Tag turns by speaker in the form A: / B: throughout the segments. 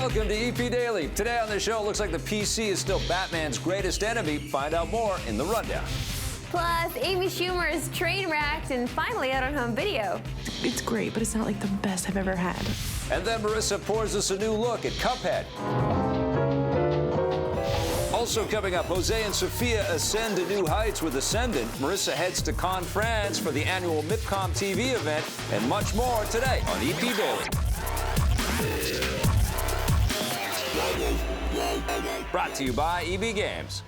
A: Welcome to EP Daily. Today on the show, it looks like the PC is still Batman's greatest enemy. Find out more in the rundown.
B: Plus, Amy Schumer is train wrecked and finally out on home video.
C: It's great, but it's not like the best I've ever had.
A: And then Marissa pours us a new look at Cuphead. Also coming up, Jose and Sophia ascend to new heights with Ascendance. Marissa heads to Cannes, France for the annual MIPCOM TV event, and much more today on EP Daily. Brought to you by EB Games.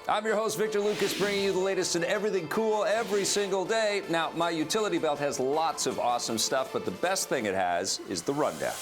A: I'm your host, Victor Lucas, bringing you the latest in everything cool every single day. Now, my utility belt has lots of awesome stuff, but the best thing it has is the rundown.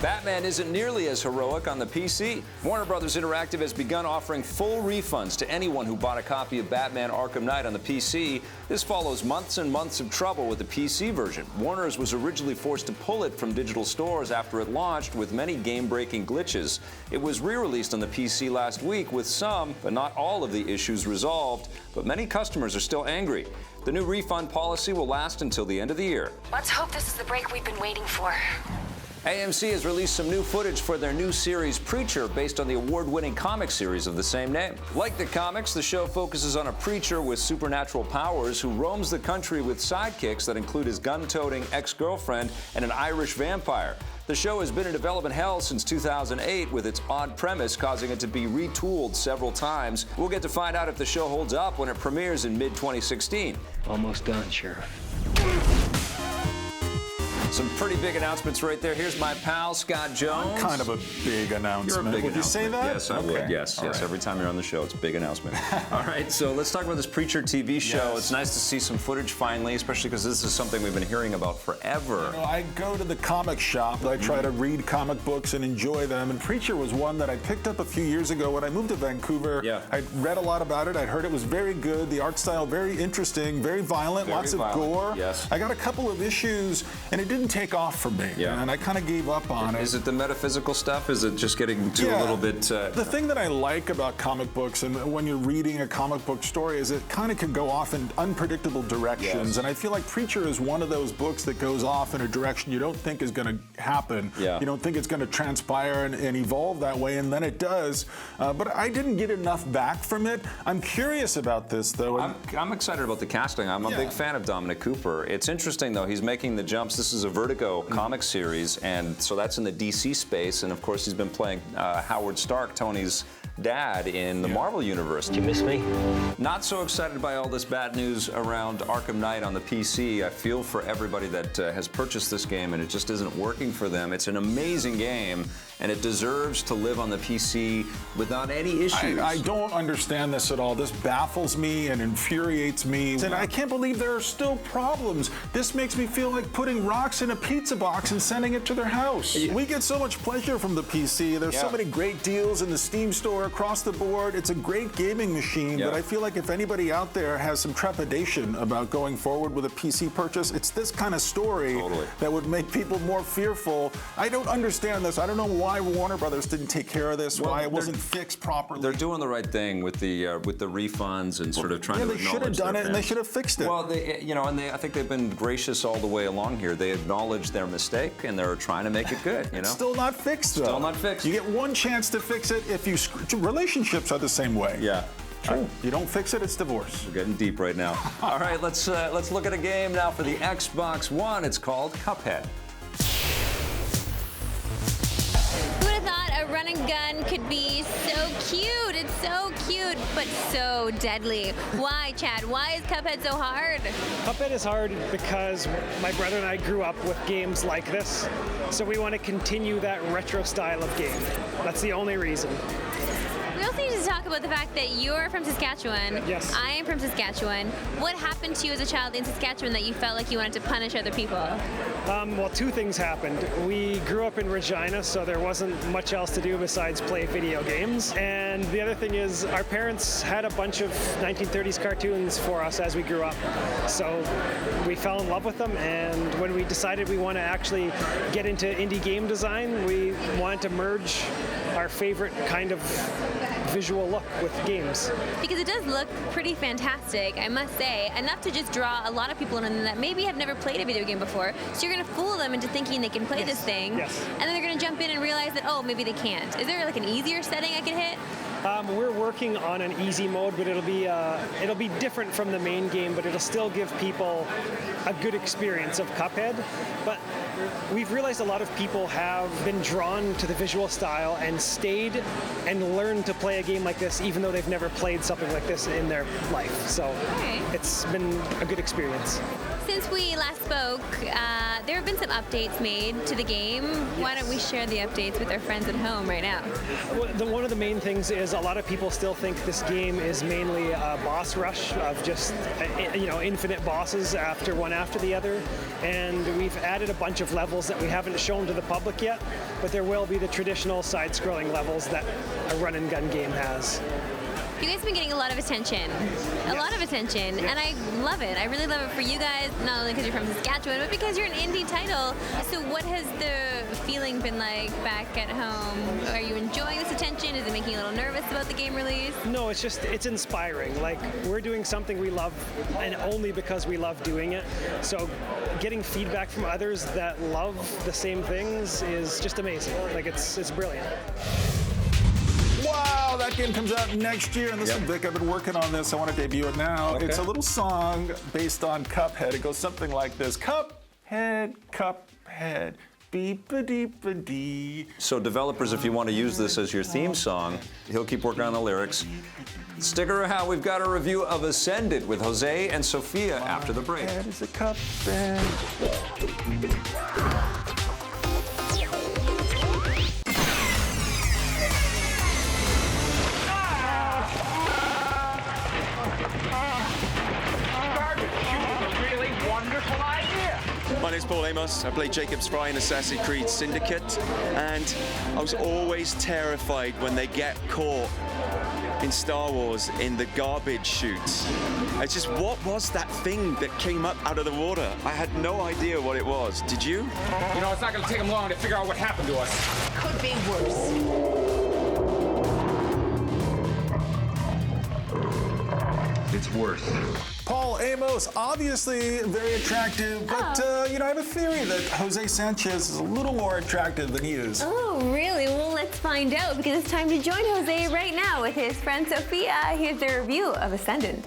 A: Batman isn't nearly as heroic on the PC. Warner Brothers Interactive has begun offering full refunds to anyone who bought a copy of Batman Arkham Knight on the PC. This follows months and months of trouble with the PC version. Warner's was originally forced to pull it from digital stores after it launched with many game-breaking glitches. It was re-released on the PC last week with some, but not all of the issues resolved. But many customers are still angry. The new refund policy will last until the end of the year.
D: Let's hope this is the break we've been waiting for.
A: AMC has released some new footage for their new series Preacher based on the award-winning comic series of the same name. Like the comics, the show focuses on a preacher with supernatural powers who roams the country with sidekicks that include his gun-toting ex-girlfriend and an Irish vampire. The show has been in development hell since 2008 with its odd premise causing it to be retooled several times. We'll get to find out if the show holds up when it premieres in mid-2016.
E: Almost done, Sheriff.
A: Some pretty big announcements right there. Here's my pal, Scott Jones.
F: Kind of a big announcement.
A: You're a big
F: Would you say that?
A: Yes, I would. Yes, yes.
F: Right.
A: Every time you're on the show, it's a big announcement. All right, so let's talk about this Preacher TV show.
F: Yes.
A: It's nice to see some footage finally, especially because this is something we've been hearing about forever.
F: You know, I go to the comic shop. I try to read comic books and enjoy them. And Preacher was one that I picked up a few years ago when I moved to Vancouver.
A: Yeah.
F: I read a lot about it. I heard it was very good. The art style very interesting, very violent,
A: Very
F: lots of
A: violent.
F: gore.
A: Yes.
F: I got a couple of issues, and it didn't take off for me.
A: Yeah.
F: And I kind of gave up on it.
A: Is it the metaphysical stuff? Is it just getting to a little bit...
F: The thing that I like about comic books and when you're reading a comic book story is it kind of can go off in unpredictable directions.
A: Yes.
F: And I feel like Preacher is one of those books that goes off in a direction you don't think is going to happen.
A: Yeah.
F: You don't think it's going to transpire and evolve that way, and then it does. But I didn't get enough back from it. I'm curious about this, though.
A: I'm excited about the casting. I'm a big fan of Dominic Cooper. It's interesting, though. He's making the jumps. This is a Vertigo comic series, and so that's in the DC space. And of course, he's been playing Howard Stark, Tony's dad, in the Marvel universe.
E: Did you miss me?
A: Not so excited by all this bad news around Arkham Knight on the PC. I feel for everybody that has purchased this game and it just isn't working for them. It's an amazing game and it deserves to live on the PC without any issues.
F: I don't understand this at all. This baffles me and infuriates me. And I can't believe there are still problems. This makes me feel like putting rocks in a pizza box and sending it to their house. We get so much pleasure from the PC. There's so many great deals in the Steam store across the board. It's a great gaming machine, but I feel like if anybody out there has some trepidation about going forward with a PC purchase, it's this kind of story that would make people more fearful. I don't understand this. I don't know why Warner Brothers didn't take care of this, why it wasn't fixed properly.
A: They're doing the right thing with the refunds and sort of trying to acknowledge
F: they should have done it and they should have fixed it.
A: Well, I think they've been gracious all the way along here. They acknowledge their mistake and they're trying to make it good. You know,
F: it's still not fixed though.
A: Still not fixed.
F: You get one chance to fix it if you. Relationships are the same way.
A: Yeah. True.
F: You don't fix it, it's divorce.
A: We're getting deep right now. All right, let's look at a game now for the Xbox One. It's called Cuphead.
B: Who would have thought a running gun could be so cute? It's so cute, but so deadly. Why, Chad? Why is Cuphead so hard?
G: Cuphead is hard because my brother and I grew up with games like this, so we want to continue that retro style of game. That's the only reason.
B: We also need to talk about the fact that you're from Saskatchewan.
G: Yes.
B: I am from Saskatchewan. What happened to you as a child in Saskatchewan that you felt like you wanted to punish other people?
G: Well, two things happened. We grew up in Regina, so there wasn't much else to do besides play video games. And the other thing is our parents had a bunch of 1930s cartoons for us as we grew up. So we fell in love with them, and when we decided we want to actually get into indie game design, we wanted to merge our favorite kind of visual look with games.
B: Because it does look pretty fantastic, I must say, enough to just draw a lot of people in that maybe have never played a video game before. So you're going to fool them into thinking they can play this thing,
G: Yes.
B: and then they're going to jump in and realize that, oh, maybe they can't. Is there like an easier setting I can hit?
G: We're working on an easy mode, but it'll be different from the main game, but it'll still give people a good experience of Cuphead. But we've realized a lot of people have been drawn to the visual style and stayed and learned to play a game like this, even though they've never played something like this in their life. So it's been a good experience.
B: Since we last spoke, there have been some updates made to the game. Why don't we share the updates with our friends at home right now?
G: One of the main things is a lot of people still think this game is mainly a boss rush of just infinite bosses one after the other. And we've added a bunch of levels that we haven't shown to the public yet, but there will be the traditional side-scrolling levels that a run-and-gun game has.
B: You guys have been getting a lot of attention. A lot of attention, and I love it. I really love it for you guys, not only because you're from Saskatchewan, but because you're an indie title. So what has the feeling been like back at home? Are you enjoying this attention? Is it making you a little nervous about the game release?
G: No, it's inspiring. Like, we're doing something we love, and only because we love doing it. So getting feedback from others that love the same things is just amazing. Like, it's brilliant.
F: Wow, that game comes out next year, and listen, Vic, I've been working on this. I want to debut it now. Okay. It's a little song based on Cuphead. It goes something like this: Cuphead, Cuphead, beep-a-deep-a-dee.
A: So developers, if you want to use this as your theme song, he'll keep working on the lyrics. Stick around, we've got a review of Ascendance with Jose and Sophia after the break.
F: That is a Cuphead.
E: My name's Paul Amos. I play Jacob Spry in Assassin's Creed Syndicate, and I was always terrified when they get caught in Star Wars in the garbage chutes. It's just, what was that thing that came up out of the water? I had no idea what it was. Did you?
H: You know, it's not going to take them long to figure out what happened to us.
D: Could be worse.
H: It's worse.
F: Paul Amos, obviously very attractive, but I have a theory that Jose Sanchez is a little more attractive than he is.
B: Oh, really? Well, let's find out, because it's time to join Jose right now with his friend Sophia. Here's their review of Ascendance.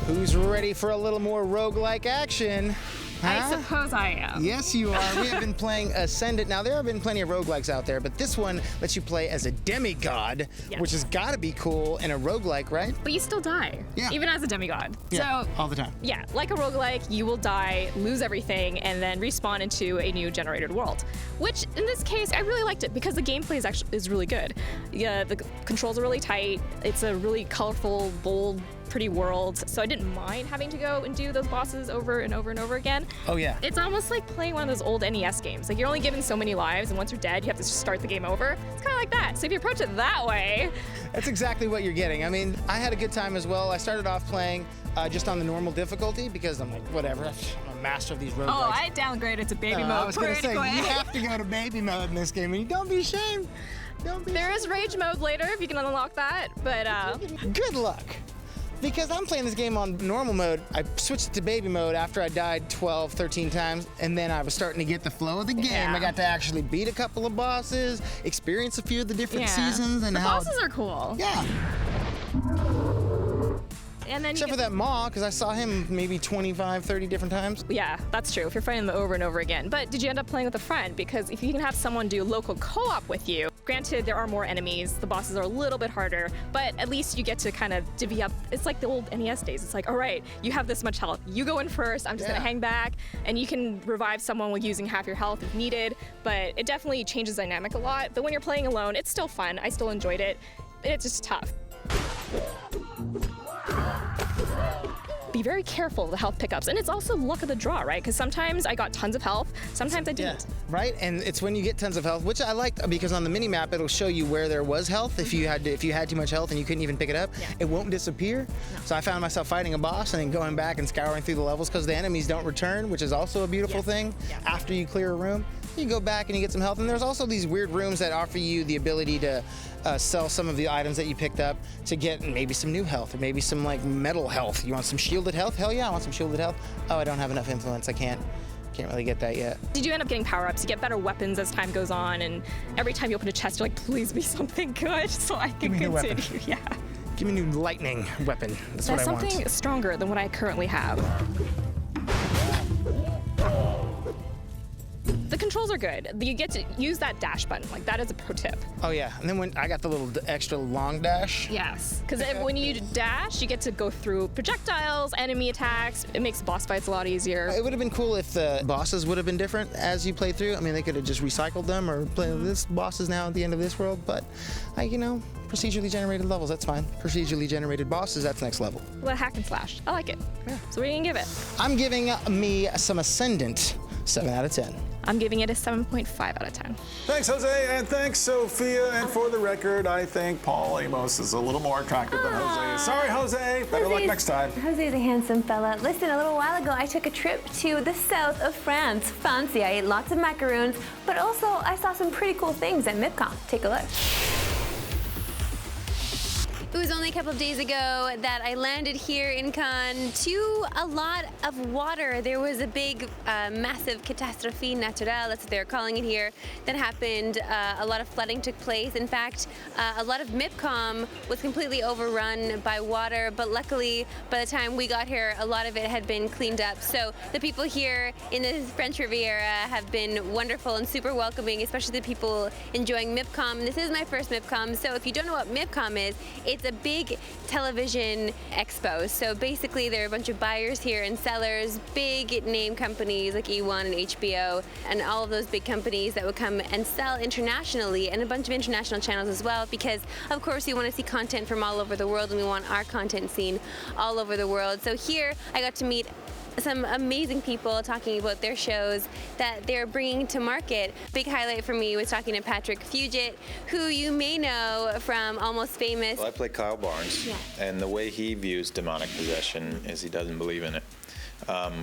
I: Who's ready for a little more roguelike action?
J: I suppose I am.
I: Yes, you are. We have been playing Ascendant. Now, there have been plenty of roguelikes out there, but this one lets you play as a demigod, which has got to be cool in a roguelike, right?
J: But you still die, even as a demigod.
I: Yeah,
J: so,
I: all the time.
J: Yeah, like a roguelike, you will die, lose everything, and then respawn into a new generated world. Which, in this case, I really liked it because the gameplay is really good. Yeah, the controls are really tight. It's a really colorful, bold, pretty world, so I didn't mind having to go and do those bosses over and over and over again.
I: Oh yeah.
J: It's almost like playing one of those old NES games. Like, you're only given so many lives, and once you're dead, you have to just start the game over. It's kind of like that. So if you approach it that way...
I: That's exactly what you're getting. I mean, I had a good time as well. I started off playing just on the normal difficulty because I'm like, whatever, I'm a master of these roguelikes.
J: Oh, I downgraded to baby mode.
I: I was going to say,
J: quick.
I: you have to go to baby mode in this game, and don't be ashamed.
J: There is rage mode later if you can unlock that, but...
I: Good luck. Because I'm playing this game on normal mode. I switched it to baby mode after I died 12, 13 times, and then I was starting to get the flow of the game.
J: Yeah.
I: I got to actually beat a couple of bosses, experience a few of the different seasons, and
J: the bosses are cool.
I: Yeah.
J: And then
I: except for that Maw, because I saw him maybe 25, 30 different times.
J: Yeah, that's true, if you're fighting them over and over again. But did you end up playing with a friend? Because if you can have someone do local co-op with you, granted, there are more enemies, the bosses are a little bit harder, but at least you get to kind of divvy up. It's like the old NES days. It's like, all right, you have this much health. You go in first, I'm just gonna hang back, and you can revive someone with using half your health if needed, but it definitely changes the dynamic a lot. But when you're playing alone, it's still fun. I still enjoyed it. It's just tough. be very careful of the health pickups. And it's also luck of the draw, right? Because sometimes I got tons of health, sometimes I didn't.
I: Yeah, right? And it's when you get tons of health, which I like because on the mini map it'll show you where there was health. If you had too much health and you couldn't even pick it up, it won't disappear. No. So I found myself fighting a boss and then going back and scouring through the levels because the enemies don't return, which is also a beautiful thing. After you clear a room, you go back and you get some health. And there's also these weird rooms that offer you the ability to sell some of the items that you picked up to get maybe some new health or maybe some like metal health. You want some shielded health? Hell yeah, I want some shielded health. Oh, I don't have enough influence. I can't really get that yet.
J: Did you end up getting power-ups? You get better weapons as time goes on, and every time you open a chest, you're like, please be something good so I can continue. Yeah.
I: Give me a new lightning weapon. That's what I want.
J: Something stronger than what I currently have. The controls are good. You get to use that dash button. Like, that is a pro tip.
I: Oh, yeah. And then when I got the little extra long dash.
J: Yes. Because when you dash, you get to go through projectiles, enemy attacks. It makes boss fights a lot easier.
I: It would have been cool if the bosses would have been different as you play through. I mean, they could have just recycled them or play this boss is now at the end of this world. But, procedurally generated levels, that's fine. Procedurally generated bosses, that's next level.
J: Well, hack and slash. I like it. Yeah. So what are you going to give it?
I: I'm giving me some Ascendant 7 out of 10.
J: I'm giving it a 7.5 out of 10.
F: Thanks, Jose, and thanks, Sophia. And for the record, I think Paul Amos is a little more attractive than Jose. Sorry, Jose. Better luck next time.
B: Jose's a handsome fella. Listen, a little while ago, I took a trip to the south of France. Fancy. I ate lots of macaroons, but also I saw some pretty cool things at MIPCOM. Take a look. It was only a couple of days ago that I landed here in Cannes to a lot of water. There was a big, massive catastrophe naturelle, that's what they're calling it here, that happened. A lot of flooding took place. In fact, a lot of MIPCOM was completely overrun by water, but luckily, by the time we got here, a lot of it had been cleaned up. So the people here in the French Riviera have been wonderful and super welcoming, especially the people enjoying MIPCOM. This is my first MIPCOM, so if you don't know what MIPCOM is, it's a big television expo. So basically there are a bunch of buyers here and sellers, big name companies like E1 and HBO, and all of those big companies that would come and sell internationally, and a bunch of international channels as well, because of course we want to see content from all over the world and we want our content seen all over the world. So here I got to meet some amazing people talking about their shows that they're bringing to market. Big highlight for me was talking to Patrick Fugit, who you may know from Almost Famous.
K: Well, I play Kyle Barnes, and the way he views demonic possession is he doesn't believe in it.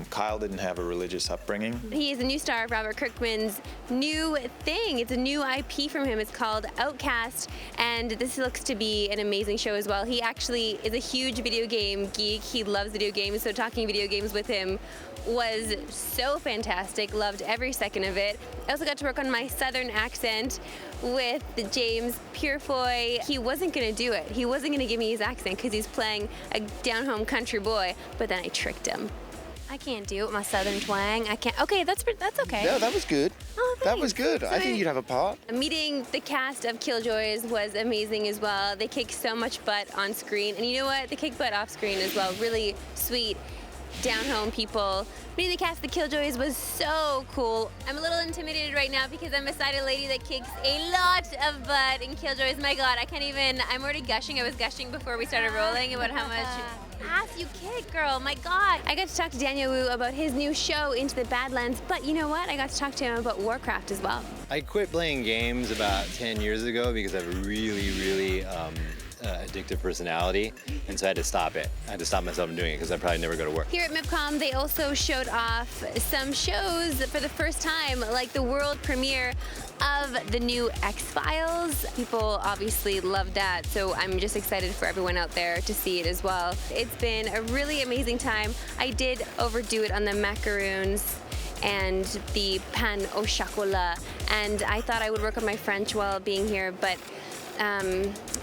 K: Kyle didn't have a religious upbringing.
B: He is a new star of Robert Kirkman's new thing. It's a new IP from him. It's called Outcast, and this looks to be an amazing show as well. He actually is a huge video game geek. He loves video games, so talking video games with him was so fantastic. Loved every second of it. I also got to work on my southern accent with James Purefoy. He wasn't gonna do it. He wasn't gonna give me his accent because he's playing a down-home country boy, but then I tricked him. I can't do it with my southern twang. I can't. Okay, that's okay.
L: Yeah, that was good.
B: Oh, thanks.
L: That was good.
B: So
L: I think you'd have a part.
B: Meeting the cast of Killjoys was amazing as well. They kick so much butt on screen, and you know what? They kick butt off screen as well. Really sweet, down-home people. Meeting the cast of the Killjoys was so cool. I'm a little intimidated right now because I'm beside a lady that kicks a lot of butt in Killjoys. My God, I can't even. I'm already gushing. I was gushing before we started rolling about how much ass you kick, girl. My God. I got to talk to Daniel Wu about his new show, Into the Badlands, but you know what? I got to talk to him about Warcraft as well.
M: I quit playing games about 10 years ago because I have a really addictive personality, and so I had to stop it. I had to stop myself from doing it because I'd probably never go to work.
B: Here at MIPCOM, they also showed off some shows for the first time, like the world premiere of the new X-Files. People obviously love that, so I'm just excited for everyone out there to see it as well. It's been a really amazing time. I did overdo it on the macaroons and the pan au chocolat, and I thought I would work on my French while being here, but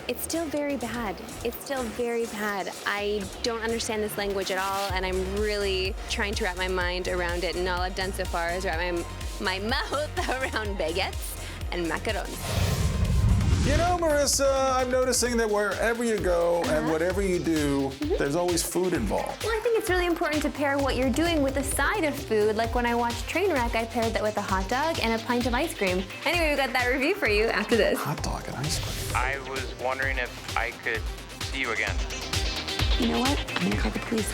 B: it's still very bad. It's still very bad. I don't understand this language at all, and I'm really trying to wrap my mind around it, and all I've done so far is wrap my mouth around baguettes and macarons.
F: You know, Marissa, I'm noticing that wherever you go and whatever you do, there's always food involved.
B: Well, I think it's really important to pair what you're doing with a side of food. Like when I watched Trainwreck, I paired that with a hot dog and a pint of ice cream. Anyway, we got that review for you after this.
F: Hot dog and ice cream.
N: I was wondering if I could see you again.
C: You know what? I'm gonna call the police.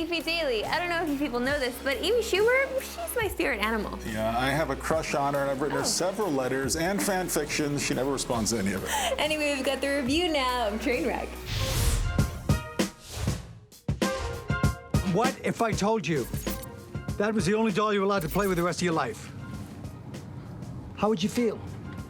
B: Beefy Daily. I don't know if you people know this, but Amy Schumer, she's my spirit animal.
F: Yeah, I have a crush on her, and I've written her several letters and fan fiction. She never responds to any of it.
B: Anyway, we've got the review now of Trainwreck.
L: What if I told you that was the only doll you were allowed to play with the rest of your life? How would you feel?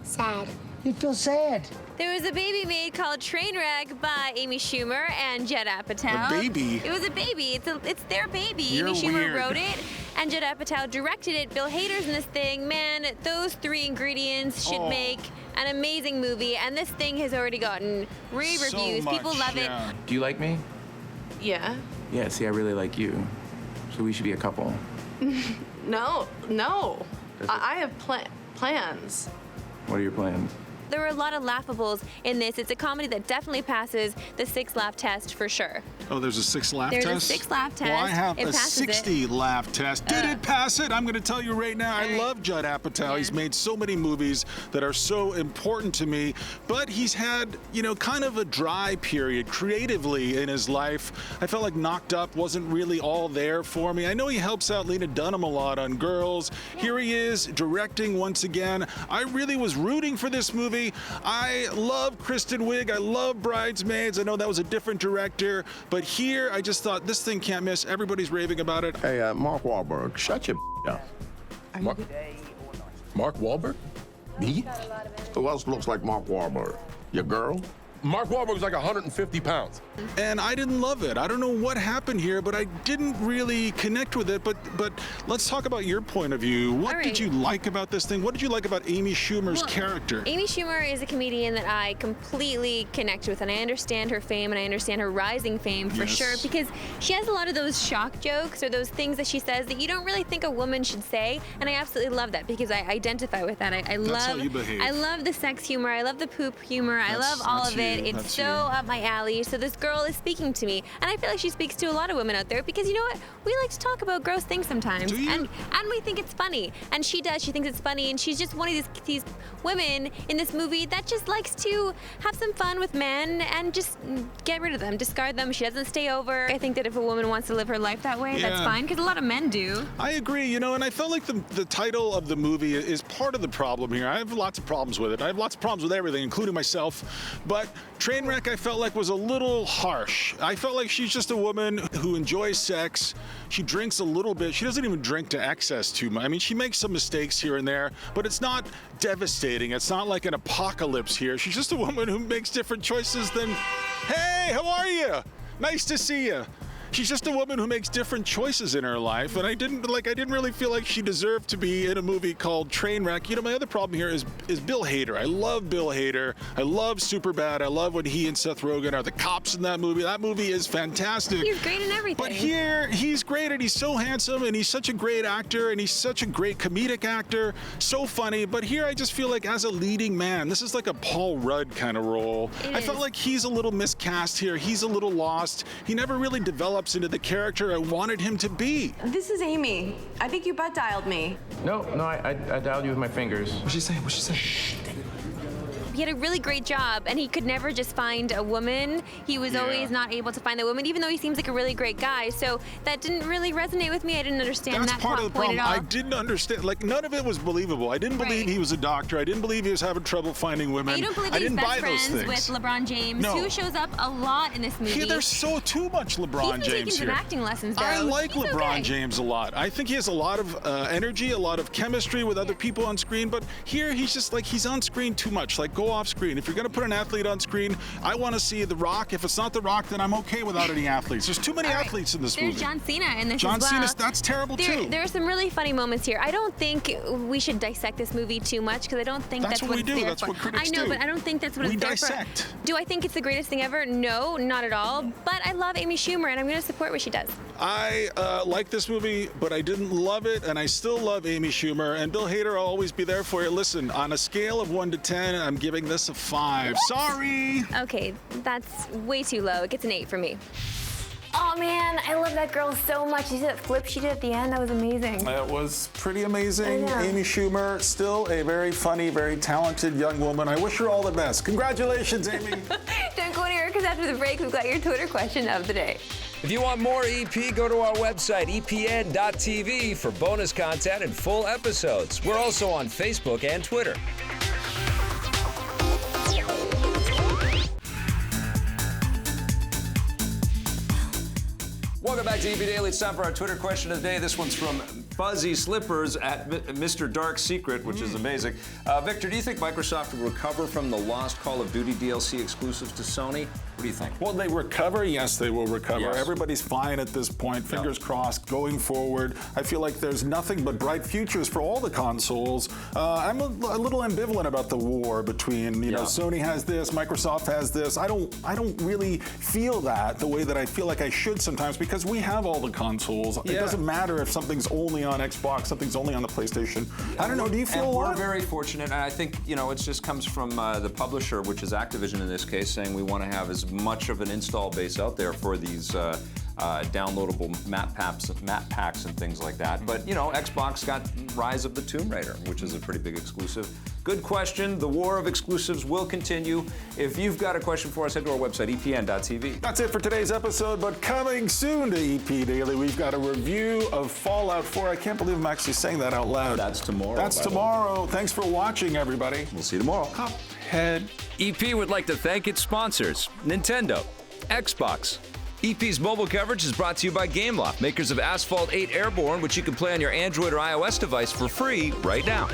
D: Sad.
L: You'd feel sad.
B: There was a baby made called Trainwreck by Amy Schumer and Judd Apatow.
F: A baby?
B: It was a baby. It's their baby.
F: You're
B: Amy Schumer
F: weird.
B: wrote it, and Judd Apatow directed it. Bill Hader's in this thing. Man, those three ingredients should make an amazing movie, and this thing has already gotten rave
F: So
B: reviews. People
F: much,
B: love
F: yeah.
B: it.
N: Do you like me?
O: Yeah.
N: Yeah, see, I really like you. So we should be a couple.
O: No. I have plans.
N: What are your plans?
B: There were a lot of laughables in this. It's a comedy that definitely passes the 6-laugh test for sure.
F: Oh, there's a 6-laugh
B: There's
F: test?
B: a 6-laugh test.
F: Well, I have
B: It
F: a
B: passes it.
F: 60-laugh test. Did it pass it? I'm going to tell you right now. I love Judd Apatow. He's made so many movies that are so important to me, but he's had, kind of a dry period creatively in his life. I felt like Knocked Up wasn't really all there for me. I know he helps out Lena Dunham a lot on Girls. Here he is directing once again. I really was rooting for this movie. I love Kristen Wiig. I love Bridesmaids. I know that was a different director, but here I just thought this thing can't miss. Everybody's raving about it.
P: Hey, Mark Wahlberg, shut your up. Mark Wahlberg? Me? Who else looks like Mark Wahlberg? Your girl? Mark Wahlberg's like 150 pounds.
F: And I didn't love it. I don't know what happened here, but I didn't really connect with it. But let's talk about your point of view. What did you like about this thing? What did you like about Amy Schumer's character?
B: Amy Schumer is a comedian that I completely connect with, and I understand her fame and I understand her rising fame for sure, because she has a lot of those shock jokes or those things that she says that you don't really think a woman should say, and I absolutely love that because I identify with that. I love the sex humor. I love the poop humor. I love all of it. It's so up my alley. So this girl is speaking to me, and I feel like she speaks to a lot of women out there because you know what? We like to talk about gross things sometimes, and we think it's funny. And she does. She thinks it's funny, and she's just one of these women in this movie that just likes to have some fun with men and just get rid of them, discard them. She doesn't stay over. I think that if a woman wants to live her life that way, that's fine, because a lot of men do.
F: I agree, and I felt like the title of the movie is part of the problem here. I have lots of problems with it. I have lots of problems with everything, including myself. But Trainwreck, I felt like, was a little harsh. I felt like she's just a woman who enjoys sex. She drinks a little bit. She doesn't even drink to excess too much. I mean, she makes some mistakes here and there, but it's not devastating. It's not like an apocalypse here. She's just a woman who makes different choices than, hey, how are you? Nice to see you. She's just a woman who makes different choices in her life, and I didn't really feel like she deserved to be in a movie called Trainwreck. My other problem here is Bill Hader. I love Bill Hader. I love Superbad. I love when he and Seth Rogen are the cops in that movie. That movie is fantastic.
B: He's great in everything.
F: But here, he's great, and he's so handsome, and he's such a great actor, and he's such a great comedic actor, so funny. But here, I just feel like as a leading man, this is like a Paul Rudd kind of role. I felt like he's a little miscast here. He's a little lost. He never really developed into the character I wanted him to be.
O: This is Amy. I think you butt dialed me.
N: No, I dialed you with my fingers. What'd she say?
B: He had a really great job, and he could never just find a woman. He was always not able to find the woman, even though he seems like a really great guy. So that didn't really resonate with me. I didn't understand that
F: part of the
B: point
F: problem.
B: at all.
F: I didn't understand. Like, none of it was believable. I didn't believe he was a doctor. I didn't believe he was having trouble finding women.
B: And you don't believe
F: I
B: he's
F: didn't buy
B: best
F: those
B: friends
F: things.
B: with LeBron James, who shows up a lot in this movie.
F: Yeah, there's too much LeBron
B: He's
F: James
B: taking some
F: here.
B: acting lessons, though.
F: I like
B: He's
F: LeBron
B: okay.
F: James a lot. I think he has a lot of energy, a lot of chemistry with other people on screen. But here, he's just like, he's on screen too much. Like, go off screen. If you're going to put an athlete on screen, I want to see The Rock. If it's not The Rock, then I'm okay without any athletes. There's too many athletes in this movie.
B: There's John Cena in this
F: John
B: as well.
F: Cena, that's terrible too.
B: There are some really funny moments here. I don't think we should dissect this movie too much because I don't think that's
F: what we
B: it's
F: do.
B: there
F: That's
B: for.
F: what critics
B: I know,
F: do.
B: but I don't think that's what
F: We
B: it's there
F: dissect.
B: for. Do I think it's the greatest thing ever? No, not at all. But I love Amy Schumer, and I'm going to support what she does.
F: I like this movie, but I didn't love it, and I still love Amy Schumer. And Bill Hader, I'll always be there for you. Listen, on a scale of 1 to 10, I'm giving this a 5. What? Sorry.
B: Okay, that's way too low. It gets an 8 for me. Oh man, I love that girl so much. You see that flip she did at the end? That was amazing.
F: That was pretty amazing.
B: I know.
F: Amy Schumer, still a very funny, very talented young woman. I wish her all the best. Congratulations, Amy.
B: Don't go anywhere because after the break, we've got your Twitter question of the day.
A: If you want more EP, go to our website, epn.tv, for bonus content and full episodes. We're also on Facebook and Twitter. Welcome back to EP Daily. It's time for our Twitter question of the day. This one's from Fuzzy Slippers at Mr. Dark Secret, which is amazing. Victor, do you think Microsoft will recover from the lost Call of Duty DLC exclusives to Sony? What do you think?
F: Will they recover? Yes, they will recover.
A: Yes.
F: Everybody's fine at this point. Fingers crossed. Going forward, I feel like there's nothing but bright futures for all the consoles. I'm a little ambivalent about the war between, you know, Sony has this, Microsoft has this. I don't really feel that the way that I feel like I should sometimes, because we have all the consoles. It doesn't matter if something's only on Xbox, something's only on the PlayStation. I don't know. Do you feel? And
A: we're very fortunate, and I think, you know, it just comes from the publisher, which is Activision in this case, saying we want to have as much of an install base out there for these downloadable map packs and things like that. But, you know, Xbox got Rise of the Tomb Raider, which is a pretty big exclusive. Good question. The war of exclusives will continue. If you've got a question for us, head to our website, epn.tv.
F: That's it for today's episode, but coming soon to EP Daily, we've got a review of Fallout 4. I can't believe I'm actually saying that out loud.
A: That's tomorrow.
F: That's tomorrow. Thanks for watching, everybody.
A: We'll see you tomorrow.
F: Cuphead.
A: EP would like to thank its sponsors, Nintendo, Xbox. EP's mobile coverage is brought to you by Gameloft, makers of Asphalt 8 Airborne, which you can play on your Android or iOS device for free right now.